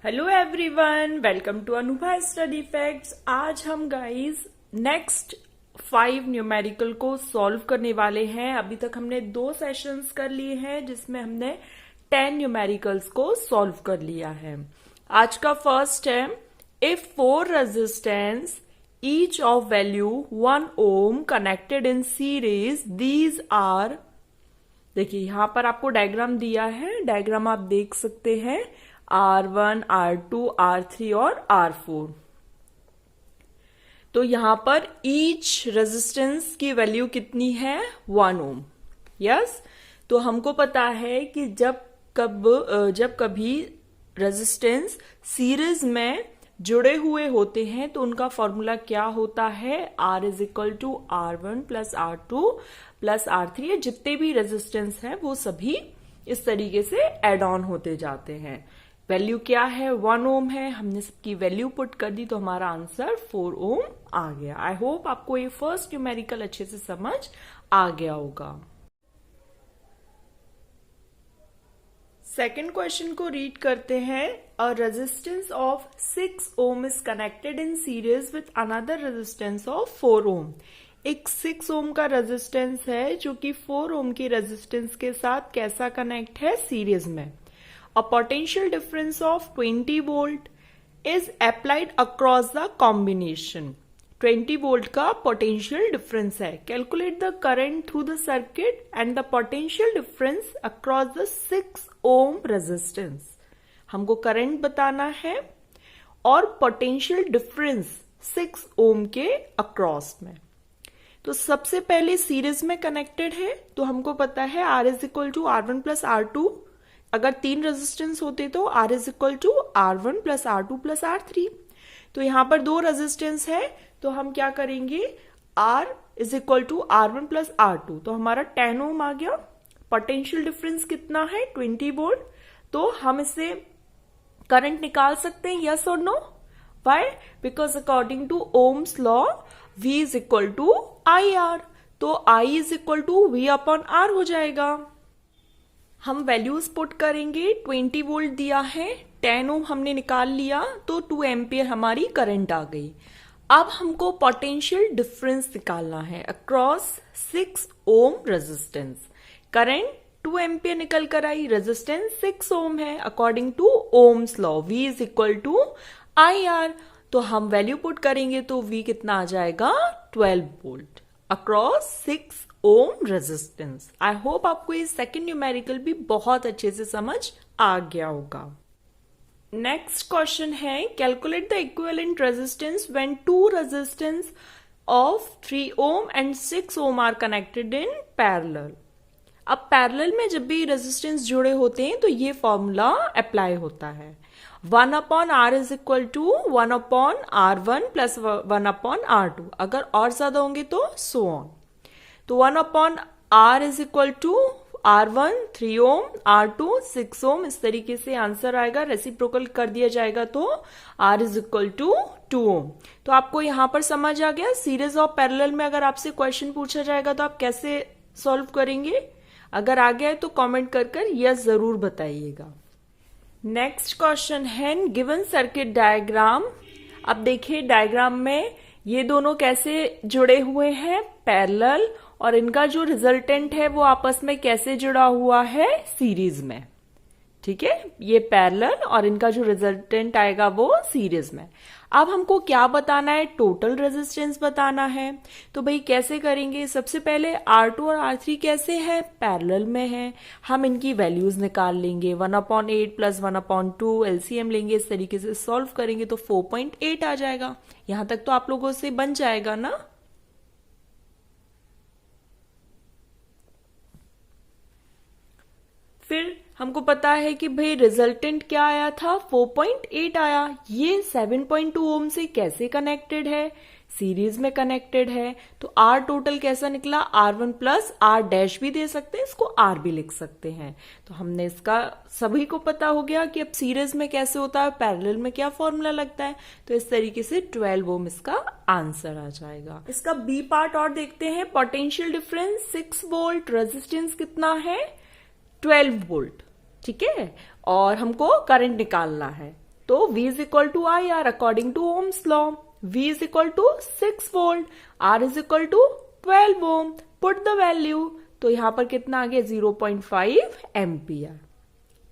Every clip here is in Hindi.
Hello everyone, welcome to Anubha study facts. आज हम गाइस नेक्स्ट 5 न्यूमेरिकल को सॉल्व करने वाले हैं। अभी तक हमने 2 सेशंस कर लिए हैं जिसमें हमने 10 न्यूमेरिकल्स को सॉल्व कर लिया है। आज का फर्स्ट है, if 4 resistance each of value 1 ohm connected in series, these are. देखिए यहां पर आपको डायग्राम दिया है, डायग्राम आप देख सकते हैं, R1, R2, R3 और R4। तो यहां पर ईच रेजिस्टेंस की वैल्यू कितनी है? 1 ओम। यस, तो हमको पता है कि जब कभी रेजिस्टेंस सीरीज में जुड़े हुए होते हैं तो उनका फॉर्मूला क्या होता है? R is equal to R1 plus R2 plus R3। ये जितने भी रेजिस्टेंस हैं वो सभी इस तरीके से एड ऑन होते जाते हैं। वैल्यू क्या है? 1 ओम है। हमने सबकी वैल्यू पुट कर दी तो हमारा आंसर 4 ओम आ गया। आई होप आपको ये फर्स्ट न्यूमेरिकल अच्छे से समझ आ गया होगा। सेकेंड क्वेश्चन को रीड करते हैं। A resistance of 6 ohm is connected in series with another resistance of 4 ohm. एक 6 ओम का रेजिस्टेंस है जो कि 4 ओम की रेजिस्टेंस के साथ कैसा कनेक्ट है? सीरीज में। A potential difference of 20 volt is applied across the combination. 20 volt का potential difference है। Calculate the current through the circuit and the potential difference across the 6 ohm resistance. हमको करंट बताना है और potential difference 6 ohm के अक्रॉस में। तो सबसे पहले सीरीज में कनेक्टेड है तो हमको पता है R is equal to R1 plus R2। अगर 3 रेजिस्टेंस होते तो R is equal to R1 plus R2 plus R3। तो यहां पर 2 रेजिस्टेंस है तो हम क्या करेंगे? R is equal to R1 plus R2, तो हमारा 10 ओम आ गया। पोटेंशियल डिफरेंस कितना है? 20 वोल्ट। तो हम इससे करंट निकाल सकते हैं, यस और no? Why? Because according to Ohm's law V is equal to IR, तो I is equal to V upon R हो जाएगा। हम वैल्यूज पुट करेंगे। 20 वोल्ट दिया है, 10 ओम हमने निकाल लिया तो 2 एम्पियर हमारी करंट आ गई। अब हमको पोटेंशियल डिफरेंस निकालना है across 6 ohm resistance. Current 2 ampere निकल कर आई, रेजिस्टेंस 6 ओम है। According to Ohm's law V is equal to IR, तो हम वैल्यू पुट करेंगे तो V कितना आ जाएगा? 12 volt across 6 ohm resistance. I hope आपको ये सेकेंड न्यूमेरिकल भी बहुत अच्छे से समझ आ गया होगा। नेक्स्ट क्वेश्चन है, calculate the equivalent resistance when 2 resistance of 3 ohm and 6 ohm are connected in parallel. अब पैरेलल में जब भी रेजिस्टेंस जुड़े होते हैं तो ये फॉर्मूला अप्लाई होता है। 1 upon R is equal to 1 upon R1 plus 1 upon R2। अगर और ज्यादा होंगे तो सो ऑन। तो 1 upon R is equal to R1 3 ohm, R2 6 ohm, इस तरीके से आंसर आएगा। रेसिप्रोकल कर दिया जाएगा तो R इज इक्वल टू 2 ओम। तो आपको यहां पर समझ आ गया। सीरीज ऑफ पैरेलल में अगर आपसे क्वेश्चन पूछा जाएगा तो आप कैसे सॉल्व करेंगे? अगर आ गया है तो कमेंट कर यस जरूर बताइएगा। नेक्स्ट क्वेश्चन है, गिवन सर्किट डायग्राम। अब देखिए डायग्राम में ये दोनों कैसे जुड़े हुए हैं? पैरेलल, और इनका जो रिजल्टेंट है वो आपस में कैसे जुड़ा हुआ है? सीरीज में। ठीक है, ये पैरेलल और इनका जो रिजल्टेंट आएगा वो सीरीज में। अब हमको क्या बताना है? टोटल रेजिस्टेंस बताना है। तो भाई कैसे करेंगे? सबसे पहले R2 और R3 कैसे है? पैरेलल में है। हम इनकी वैल्यूज निकाल लेंगे। 1/8 प्लस 1/2 एलसीएम लेंगे। इस तरीके से सॉल्व करेंगे तो 4.8 आ जाएगा। यहां तक तो आप लोगों से बन जाएगा ना? फिर हमको पता है कि भाई रिजल्टेंट क्या आया था? 4.8 आया। ये 7.2 ओम से कैसे कनेक्टेड है? सीरीज में कनेक्टेड है। तो R टोटल कैसा निकला? R1 प्लस R डैश भी दे सकते हैं, इसको R भी लिख सकते हैं। तो हमने इसका सभी को पता हो गया कि अब सीरीज में कैसे होता है, पैरेलल में क्या फॉर्मूला लगता है। तो इस तरीके से 12 ओम इसका आंसर आ जाएगा। इसका बी पार्ट और देखते हैं। पोटेंशियल डिफरेंस 6 वोल्ट, रेजिस्टेंस कितना है? 12 वोल्ट। ठीक है, और हमको करंट निकालना है। तो V is equal to I R according to Ohm's law. V is equal to 6 volt, R is equal to 12 ohm. Put the value. तो यहां पर कितना आ गया 0.5 एम्पियर.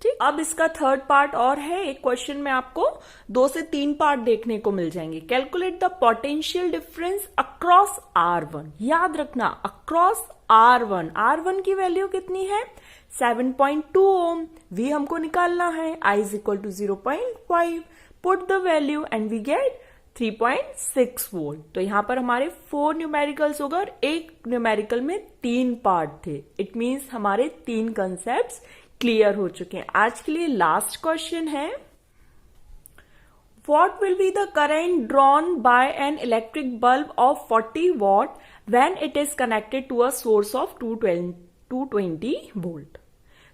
ठीक. अब इसका थर्ड पार्ट और है. एक क्वेश्चन में आपको 2 से 3 पार्ट देखने को मिल जाएंगे. Calculate the potential difference across R1. याद रखना अक्रॉस R1. R1 की वैल्यू कितनी है 7.2 ओम. V हमको निकालना है. I is equal to 0.5. Put the value and we get 3.6 volt. तो यहां पर हमारे 4 न्यूमेरिकल्स हो गए और एक न्यूमेरिकल में 3 पार्ट थे. इट मीन्स हमारे 3 कंसेप्ट्स क्लियर हो चुके हैं. आज के लिए लास्ट क्वेश्चन है. What will be the current drawn by an electric bulb of 40 watt when it is connected to a source of 220 volt?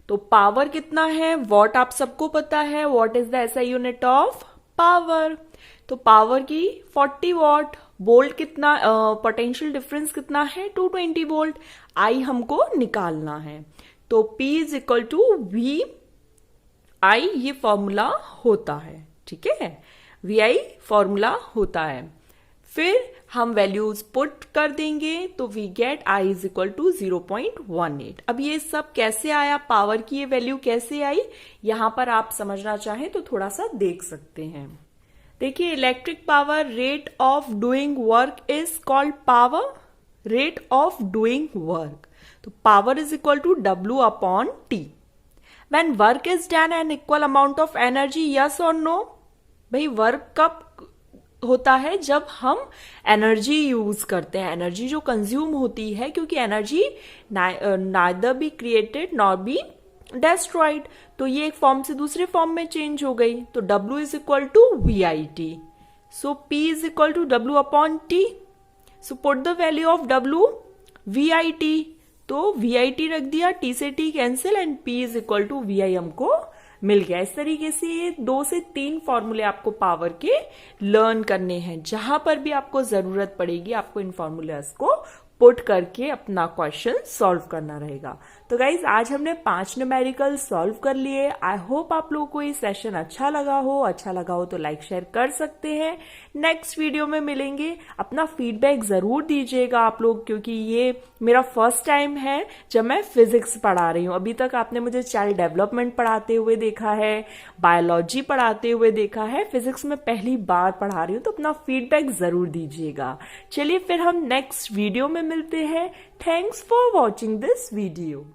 तो पावर कितना है, वॉट आप सबको पता है. What is the SI unit of power. तो पावर की 40 वॉट. वोल्ट कितना, पोटेंशियल डिफरेंस कितना है 220 वोल्ट. आई हमको निकालना है. तो P is equal to V I ये फॉर्मूला होता है. ठीक है, वी आई फॉर्मूला होता है. फिर हम वैल्यूज पुट कर देंगे तो we get I is equal to 0.18. अब ये सब कैसे आया, पावर की ये वैल्यू कैसे आई, यहां पर आप समझना चाहें तो थोड़ा सा देख सकते हैं. देखिए, electric power rate of doing work is called power. Rate of doing work. तो power is equal to W upon T. When work is done an equal amount of energy, yes और नो. भाई वर्क कब होता है, जब हम एनर्जी यूज करते हैं, एनर्जी जो कंज्यूम होती है, क्योंकि energy neither be created nor be डेस्ट्रॉइड. तो ये एक फॉर्म से दूसरे फॉर्म में चेंज हो गई. तो W is equal to VIT. So P is equal to W upon T. So put the value of W VIT. तो VIT रख दिया, T से T cancel and P is equal to VI हमको मिल गया. इस तरीके से ये 2 से 3 फॉर्मूले आपको पावर के लर्न करने हैं. जहां पर भी आपको जरूरत पड़ेगी आपको इन फॉर्मूलाज को पुट करके अपना क्वेश्चन सॉल्व करना रहेगा. तो गाइज आज हमने 5 न्यूमेरिकल सॉल्व कर लिए. आई होप आप लोगों को ये सेशन अच्छा लगा हो तो लाइक शेयर कर सकते हैं. नेक्स्ट वीडियो में मिलेंगे. अपना फीडबैक जरूर दीजिएगा आप लोग, क्योंकि ये मेरा फर्स्ट टाइम है जब मैं फिजिक्स पढ़ा रही हूँ. अभी तक आपने मुझे चाइल्ड डेवलपमेंट पढ़ाते हुए देखा है, बायोलॉजी पढ़ाते हुए देखा है, फिजिक्स में पहली बार पढ़ा रही हूँ. तो अपना फीडबैक जरूर दीजिएगा. चलिए फिर हम नेक्स्ट वीडियो में मिलते हैं. Thanks for watching this video.